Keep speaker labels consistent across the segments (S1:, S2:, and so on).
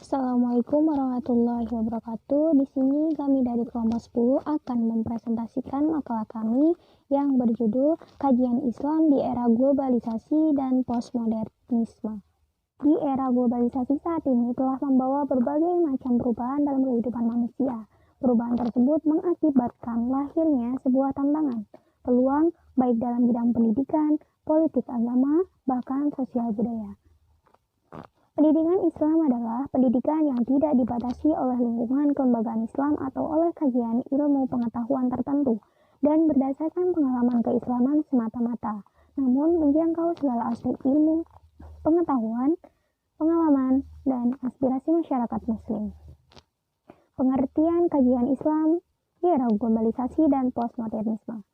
S1: Assalamualaikum warahmatullahi wabarakatuh. Di sini kami dari kelompok 10 akan mempresentasikan makalah kami yang berjudul Kajian Islam di Era Globalisasi dan Postmodernisme. Di era globalisasi saat ini telah membawa berbagai macam perubahan dalam kehidupan manusia. Perubahan tersebut mengakibatkan lahirnya sebuah tantangan, peluang baik dalam bidang pendidikan, politik agama, bahkan sosial budaya. Pendidikan Islam adalah pendidikan yang tidak dibatasi oleh lingkungan kelembagaan Islam atau oleh kajian ilmu pengetahuan tertentu dan berdasarkan pengalaman keislaman semata-mata, namun menjangkau segala aspek ilmu, pengetahuan, pengalaman, dan aspirasi masyarakat Muslim. Pengertian kajian Islam di era globalisasi dan postmodernisme.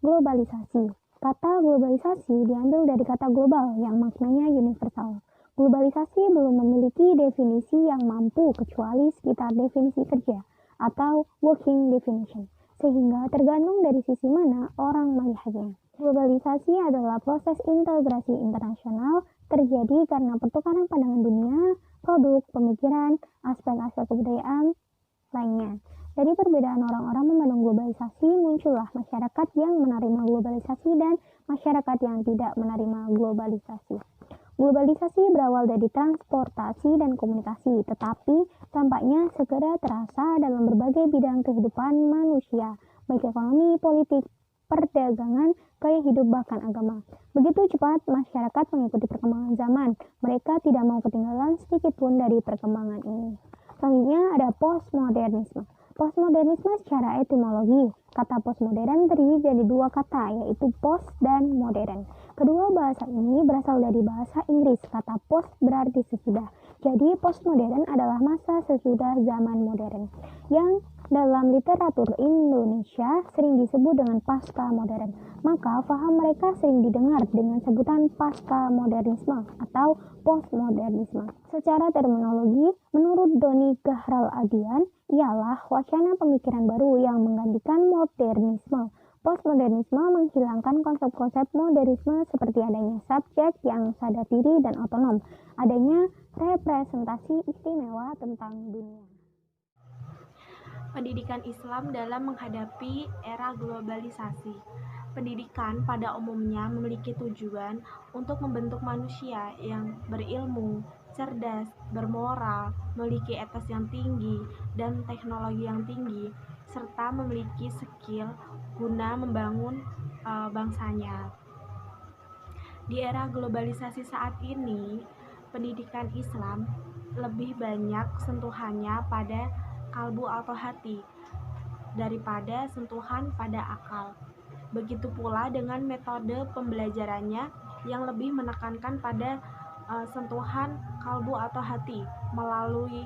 S1: Globalisasi. Kata globalisasi diambil dari kata global yang maknanya universal. Globalisasi belum memiliki definisi yang mampu kecuali sekitar definisi kerja atau working definition, sehingga tergantung dari sisi mana orang melihatnya. Globalisasi adalah proses integrasi internasional terjadi karena pertukaran pandangan dunia, produk, pemikiran, aspek-aspek kebudayaan lainnya. Dari perbedaan orang-orang memandang globalisasi, muncullah masyarakat yang menerima globalisasi dan masyarakat yang tidak menerima globalisasi. Globalisasi berawal dari transportasi dan komunikasi, tetapi tampaknya segera terasa dalam berbagai bidang kehidupan manusia, baik ekonomi, politik, perdagangan, gaya hidup, bahkan agama. Begitu cepat masyarakat mengikuti perkembangan zaman, mereka tidak mau ketinggalan sedikit pun dari perkembangan ini. Selanjutnya ada postmodernisme. Postmodernisme secara etimologi, kata postmodern terdiri dari dua kata, yaitu post dan modern. Kedua bahasa ini berasal dari bahasa Inggris. Kata post berarti sesudah. Jadi postmodern adalah masa sesudah zaman modern, yang dalam literatur Indonesia sering disebut dengan pasca modern. Maka faham mereka sering didengar dengan sebutan pasca modernisme atau postmodernisme. Secara terminologi, menurut Doni Gahral Adian, ialah wacana pemikiran baru yang menggantikan modernisme. Postmodernisme menghilangkan konsep-konsep modernisme seperti adanya subjek yang sadar diri dan otonom, adanya representasi istimewa tentang dunia.
S2: Pendidikan Islam dalam menghadapi era globalisasi. Pendidikan pada umumnya memiliki tujuan untuk membentuk manusia yang berilmu, cerdas, bermoral, memiliki etos yang tinggi, dan teknologi yang tinggi, serta memiliki skill guna membangun bangsanya. Di era globalisasi saat ini, pendidikan Islam lebih banyak sentuhannya pada kalbu atau hati daripada sentuhan pada akal. Begitu pula dengan metode pembelajarannya yang lebih menekankan pada sentuhan kalbu atau hati melalui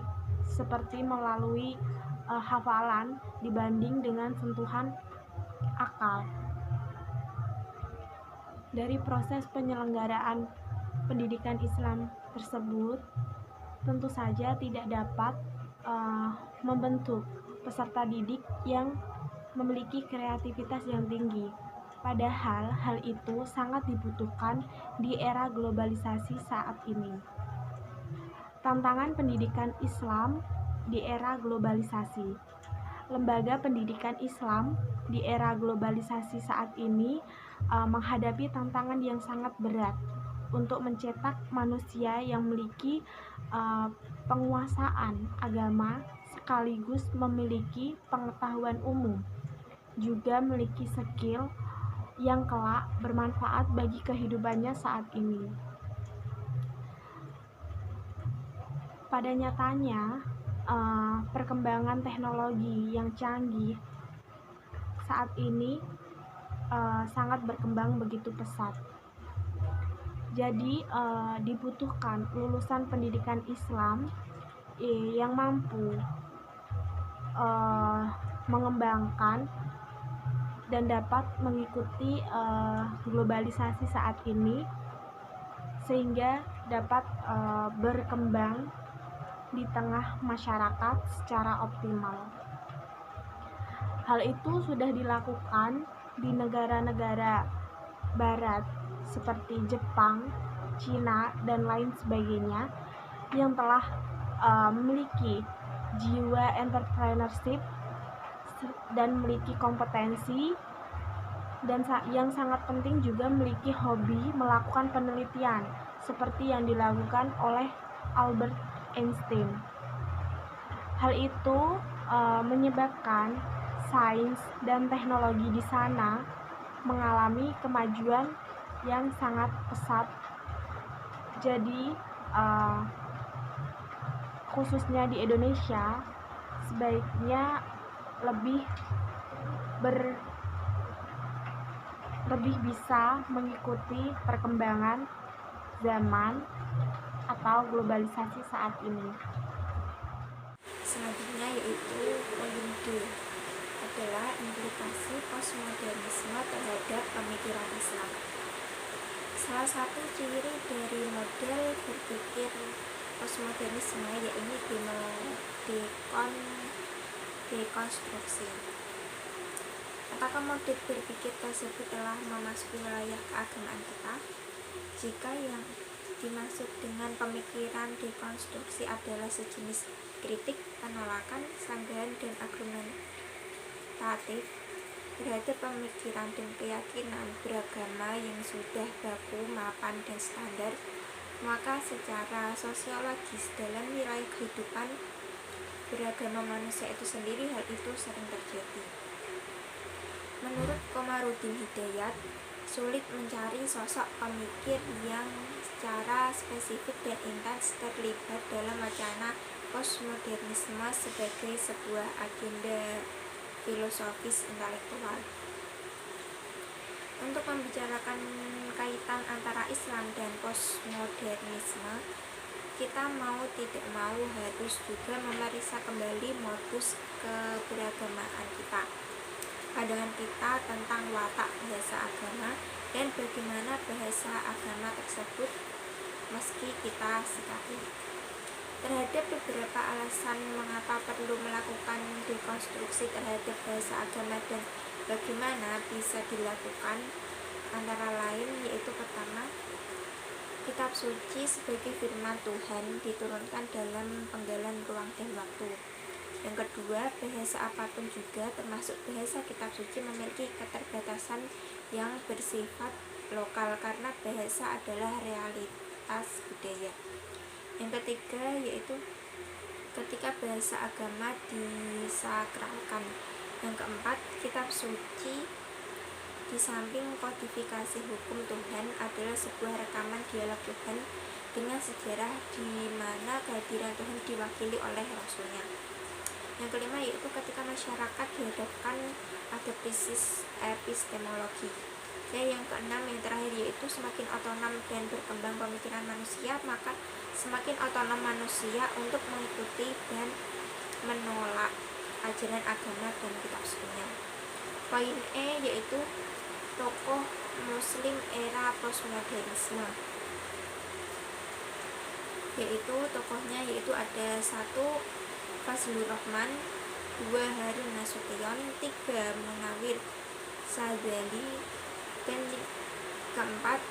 S2: hafalan dibanding dengan sentuhan akal. Dari proses penyelenggaraan pendidikan Islam tersebut, tentu saja tidak dapat membentuk peserta didik yang memiliki kreativitas yang tinggi. Padahal hal itu sangat dibutuhkan di era globalisasi saat ini. Tantangan pendidikan Islam di era globalisasi. Lembaga pendidikan Islam di era globalisasi saat ini menghadapi tantangan yang sangat berat untuk mencetak manusia yang memiliki penguasaan agama sekaligus memiliki pengetahuan umum, juga memiliki skill yang kelak bermanfaat bagi kehidupannya saat ini. Pada nyatanya, perkembangan teknologi yang canggih saat ini sangat berkembang begitu pesat. Jadi dibutuhkan lulusan pendidikan Islam yang mampu mengembangkan dan dapat mengikuti globalisasi saat ini sehingga dapat berkembang di tengah masyarakat secara optimal. Hal itu sudah dilakukan di negara-negara barat seperti Jepang, Cina, dan lain sebagainya yang telah memiliki jiwa entrepreneurship dan memiliki kompetensi, dan yang sangat penting juga memiliki hobi melakukan penelitian seperti yang dilakukan oleh Albert Einstein. Hal itu menyebabkan sains dan teknologi di sana mengalami kemajuan yang sangat pesat. Jadi khususnya di Indonesia sebaiknya lebih bisa mengikuti perkembangan zaman atau globalisasi saat ini.
S3: Selanjutnya yaitu poin D adalah implikasi postmodernisme terhadap pemikiran Islam. Salah satu ciri dari model berpikir postmodernisme yaitu dekonstruksi. Apakah model berpikir tersebut telah memasuki wilayah keagamaan kita? Jika yang dimaksud dengan pemikiran dekonstruksi adalah sejenis kritik, penolakan, sanggahan, dan argumentatif terhadap pemikiran dan keyakinan beragama yang sudah baku, mapan, dan standar, maka secara sosiologis dalam wilayah kehidupan beragama manusia itu sendiri hal itu sering terjadi. Menurut Komarudin Hidayat, sulit mencari sosok pemikir yang secara spesifik dan intens terlibat dalam wacana postmodernisme sebagai sebuah agenda filosofis intelektual. Untuk membicarakan kaitan antara Islam dan postmodernisme, kita mau tidak mau harus juga memeriksa kembali modus keberagamaan kita, pandangan kita tentang watak bahasa agama, dan bagaimana bahasa agama tersebut meski kita sikapi. Terhadap beberapa alasan mengapa perlu melakukan dekonstruksi terhadap bahasa agama dan bagaimana bisa dilakukan, antara lain yaitu pertama, kitab suci sebagai firman Tuhan diturunkan dalam penggalan ruang dan waktu. Yang kedua, bahasa apapun juga termasuk bahasa kitab suci memiliki keterbatasan yang bersifat lokal karena bahasa adalah realitas budaya. Yang ketiga yaitu ketika bahasa agama disakralkan. Yang keempat, kitab suci di samping kodifikasi hukum Tuhan adalah sebuah rekaman dialog Tuhan dengan sejarah di mana kehadiran Tuhan diwakili oleh Rasulnya. Yang kelima yaitu ketika masyarakat dihadapkan pada krisis epistemologi. Yang keenam, yang terakhir yaitu semakin otonom dan berkembang pemikiran manusia, maka semakin otonom manusia untuk mengikuti dan menolak ajaran agama dan kitab sucinya. Poin E yaitu tokoh muslim era postmodernisme, yaitu tokohnya yaitu ada 1. Fazlur Rahman, 2. Harun Nasution, 3. Munawir Sadzali, dan keempat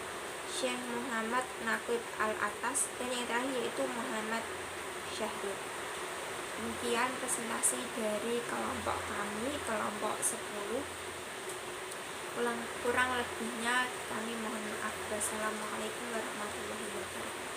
S3: Syekh Muhammad Naqib Al-Atas, dan yang terakhir yaitu Muhammad Syahrul. Demikian presentasi dari kelompok kami, kelompok 10. Kurang lebihnya kami mohon maaf. Wassalamualaikum warahmatullahi wabarakatuh.